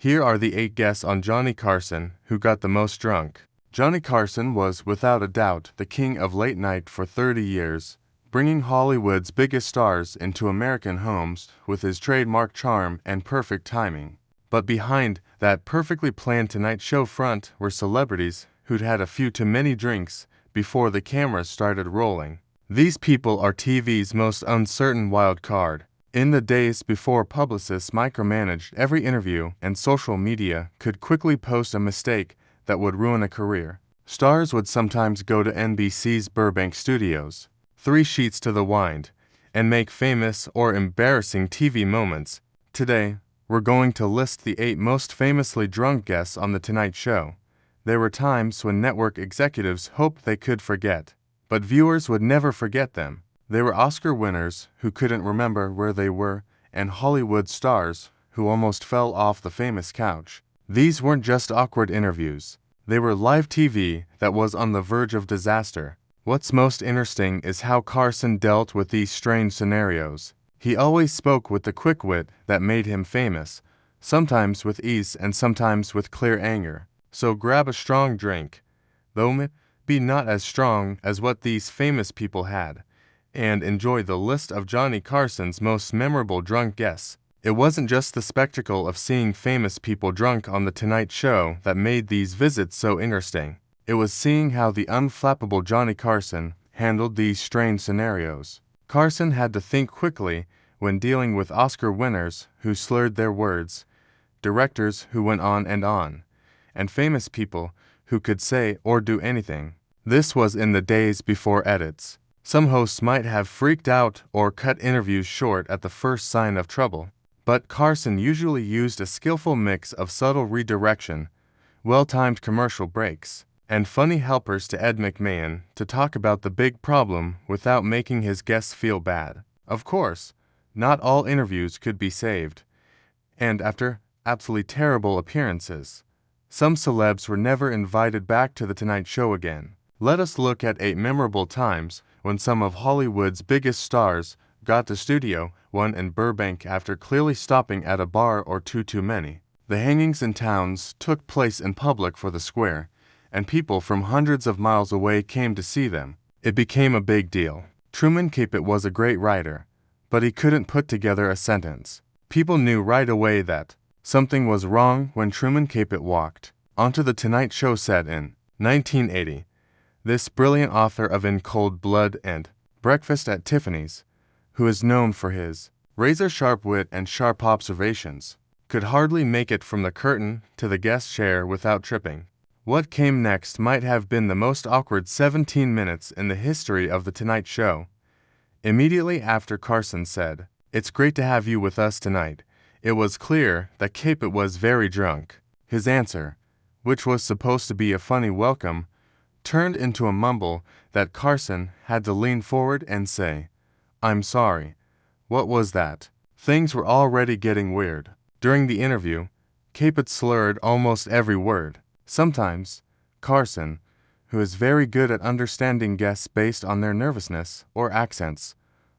Here are the 8 guests on Johnny Carson who got the most drunk. Johnny Carson was, without a doubt, the king of late night for 30 years, bringing Hollywood's biggest stars into American homes with his trademark charm and perfect timing. But behind that perfectly planned Tonight Show front were celebrities who'd had a few too many drinks before the cameras started rolling. These people are TV's most uncertain wild card. In the days before publicists micromanaged every interview and social media could quickly post a mistake that would ruin a career, stars would sometimes go to NBC's Burbank studios, 3 sheets to the wind, and make famous or embarrassing TV moments. Today, we're going to list the 8 most famously drunk guests on The Tonight Show. There were times when network executives hoped they could forget, but viewers would never forget them. They were Oscar winners who couldn't remember where they were, and Hollywood stars who almost fell off the famous couch. These weren't just awkward interviews. They were live TV that was on the verge of disaster. What's most interesting is how Carson dealt with these strange scenarios. He always spoke with the quick wit that made him famous, sometimes with ease and sometimes with clear anger. So grab a strong drink, though it be not as strong as what these famous people had, and enjoy the list of Johnny Carson's most memorable drunk guests. It wasn't just the spectacle of seeing famous people drunk on The Tonight Show that made these visits so interesting. It was seeing how the unflappable Johnny Carson handled these strange scenarios. Carson had to think quickly when dealing with Oscar winners who slurred their words, directors who went on, and famous people who could say or do anything. This was in the days before edits. Some hosts might have freaked out or cut interviews short at the first sign of trouble, but Carson usually used a skillful mix of subtle redirection, well-timed commercial breaks, and funny helpers to Ed McMahon to talk about the big problem without making his guests feel bad. Of course, not all interviews could be saved, and after absolutely terrible appearances, some celebs were never invited back to The Tonight Show again. Let us look at 8 memorable times when some of Hollywood's biggest stars got to Studio One in Burbank after clearly stopping at a bar or 2 too many. The hangings in towns took place in public for the Square, and people from hundreds of miles away came to see them. It became a big deal. Truman Capote was a great writer, but he couldn't put together a sentence. People knew right away that something was wrong when Truman Capote walked onto the Tonight Show set in 1980. This brilliant author of In Cold Blood and Breakfast at Tiffany's, who is known for his razor-sharp wit and sharp observations, could hardly make it from the curtain to the guest chair without tripping. What came next might have been the most awkward 17 minutes in the history of The Tonight Show. Immediately after Carson said, "It's great to have you with us tonight," it was clear that Capote was very drunk. His answer, which was supposed to be a funny welcome, turned into a mumble that Carson had to lean forward and say, "I'm sorry. What was that?" Things were already getting weird. During the interview, Capote slurred almost every word. Sometimes, Carson, who is very good at understanding guests based on their nervousness or accents,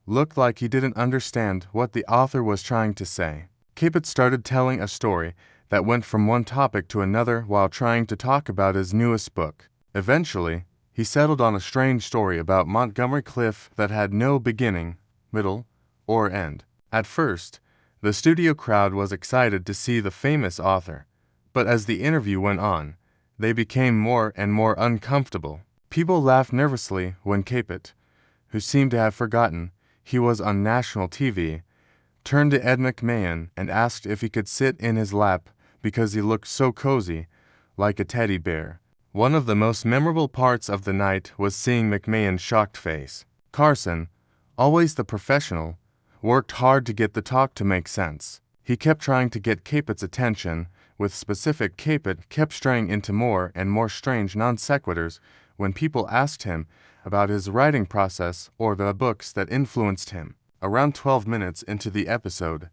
looked like he didn't understand what the author was trying to say. Capote started telling a story that went from one topic to another while trying to talk about his newest book. Eventually, he settled on a strange story about Montgomery Cliff that had no beginning, middle, or end. At first, the studio crowd was excited to see the famous author, but as the interview went on, they became more and more uncomfortable. People laughed nervously when Capote, who seemed to have forgotten he was on national TV, turned to Ed McMahon and asked if he could sit in his lap because he looked so cozy, like a teddy bear. One of the most memorable parts of the night was seeing McMahon's shocked face. Carson, always the professional, worked hard to get the talk to make sense. He kept trying to get Capote's attention, with specific. Capote kept straying into more and more strange non sequiturs when people asked him about his writing process or the books that influenced him. Around 12 minutes into the episode,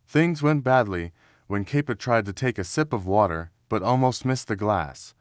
things went badly when Capote tried to take a sip of water but almost missed the glass,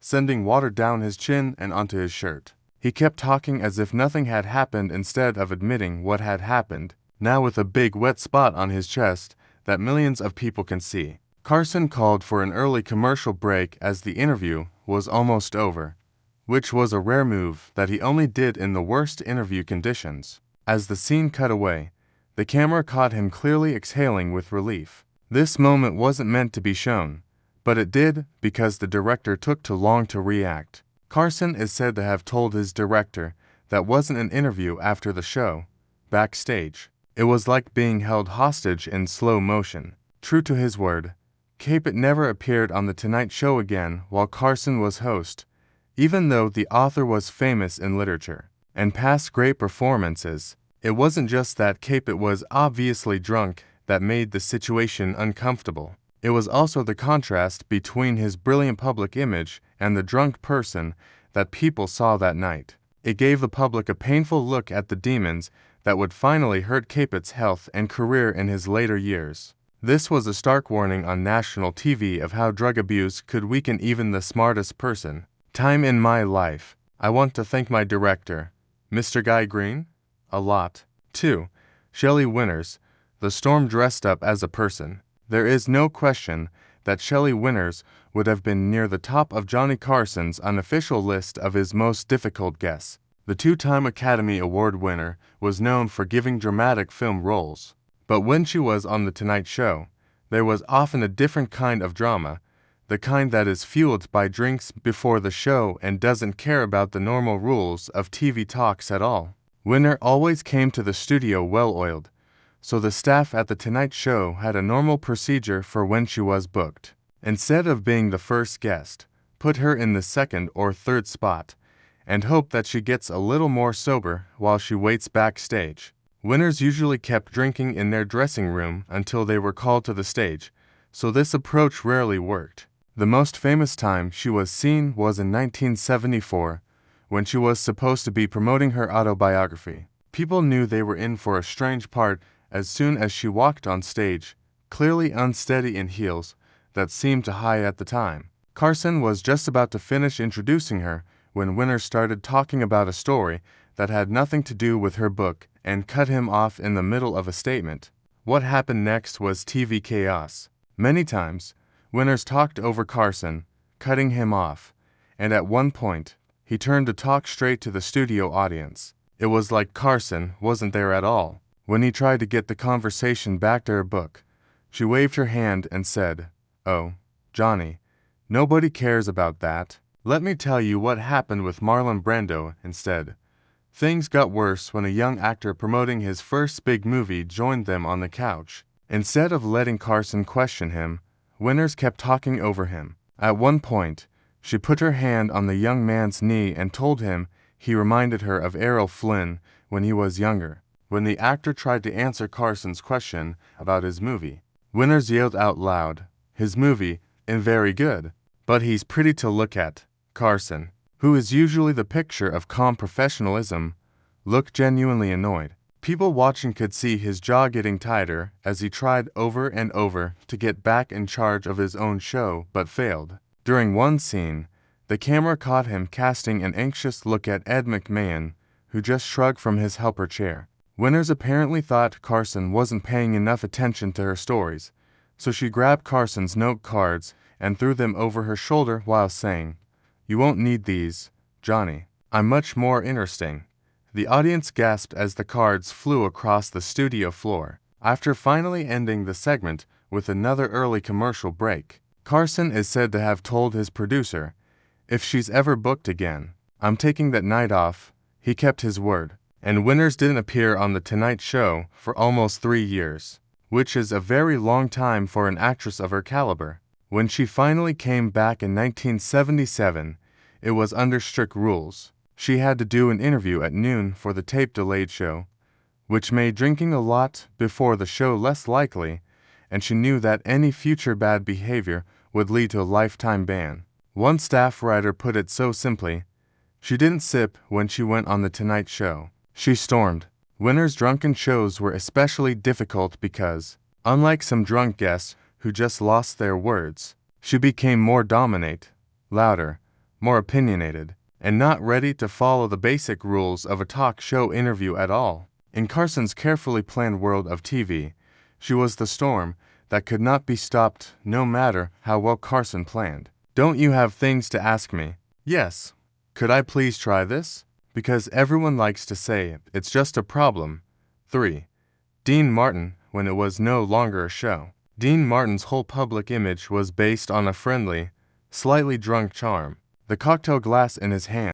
sending water down his chin and onto his shirt. He kept talking as if nothing had happened instead of admitting what had happened, now with a big wet spot on his chest that millions of people can see. Carson called for an early commercial break as the interview was almost over, which was a rare move that he only did in the worst interview conditions. As the scene cut away, the camera caught him clearly exhaling with relief. This moment wasn't meant to be shown, but it did because the director took too long to react. Carson is said to have told his director that wasn't an interview after the show. Backstage, it was like being held hostage in slow motion. True to his word, Capet never appeared on The Tonight Show again while Carson was host, even though the author was famous in literature and past great performances. It wasn't just that Capet was obviously drunk that made the situation uncomfortable. It was also the contrast between his brilliant public image and the drunk person that people saw that night. It gave the public a painful look at the demons that would finally hurt Capet's health and career in his later years. This was a stark warning on national TV of how drug abuse could weaken even the smartest person. Time in my life. I want to thank my director, Mr. Guy Green, a lot. 2. Shelley Winters, the storm dressed up as a person. There is no question that Shelley Winters would have been near the top of Johnny Carson's unofficial list of his most difficult guests. The two-time Academy Award winner was known for giving dramatic film roles. But when she was on The Tonight Show, there was often a different kind of drama, the kind that is fueled by drinks before the show and doesn't care about the normal rules of TV talks at all. Winter always came to the studio well-oiled, so the staff at The Tonight Show had a normal procedure for when she was booked. Instead of being the first guest, put her in the second or third spot, and hope that she gets a little more sober while she waits backstage. Winners usually kept drinking in their dressing room until they were called to the stage, so this approach rarely worked. The most famous time she was seen was in 1974, when she was supposed to be promoting her autobiography. People knew they were in for a strange part as soon as she walked on stage, clearly unsteady in heels that seemed too high at the time. Carson was just about to finish introducing her when Winter started talking about a story that had nothing to do with her book and cut him off in the middle of a statement. What happened next was TV chaos. Many times, Winters talked over Carson, cutting him off, and at one point, he turned to talk straight to the studio audience. It was like Carson wasn't there at all. When he tried to get the conversation back to her book, she waved her hand and said, "Oh, Johnny, nobody cares about that. Let me tell you what happened with Marlon Brando instead." Things got worse when a young actor promoting his first big movie joined them on the couch. Instead of letting Carson question him, Winters kept talking over him. At one point, she put her hand on the young man's knee and told him he reminded her of Errol Flynn when he was younger. When the actor tried to answer Carson's question about his movie, Winters yelled out loud, "His movie, and very good. But he's pretty to look at." Carson, who is usually the picture of calm professionalism, looked genuinely annoyed. People watching could see his jaw getting tighter as he tried over and over to get back in charge of his own show but failed. During one scene, the camera caught him casting an anxious look at Ed McMahon, who just shrugged from his helper chair. Winters apparently thought Carson wasn't paying enough attention to her stories, so she grabbed Carson's note cards and threw them over her shoulder while saying, "You won't need these, Johnny. I'm much more interesting." The audience gasped as the cards flew across the studio floor. After finally ending the segment with another early commercial break, Carson is said to have told his producer, "If she's ever booked again, I'm taking that night off." He kept his word, and Winters didn't appear on The Tonight Show for almost 3 years, which is a very long time for an actress of her caliber. When she finally came back in 1977, it was under strict rules. She had to do an interview at noon for the tape-delayed show, which made drinking a lot before the show less likely, and she knew that any future bad behavior would lead to a lifetime ban. One staff writer put it so simply, "She didn't sip when she went on The Tonight Show. She stormed." Winters' drunken shows were especially difficult because, unlike some drunk guests who just lost their words, she became more dominant, louder, more opinionated, and not ready to follow the basic rules of a talk show interview at all. In Carson's carefully planned world of TV, she was the storm that could not be stopped no matter how well Carson planned. Don't you have things to ask me? Yes. Could I please try this? Because everyone likes to say it's just a problem. 3. Dean Martin, when it was no longer a show. Dean Martin's whole public image was based on a friendly, slightly drunk charm. The cocktail glass in his hand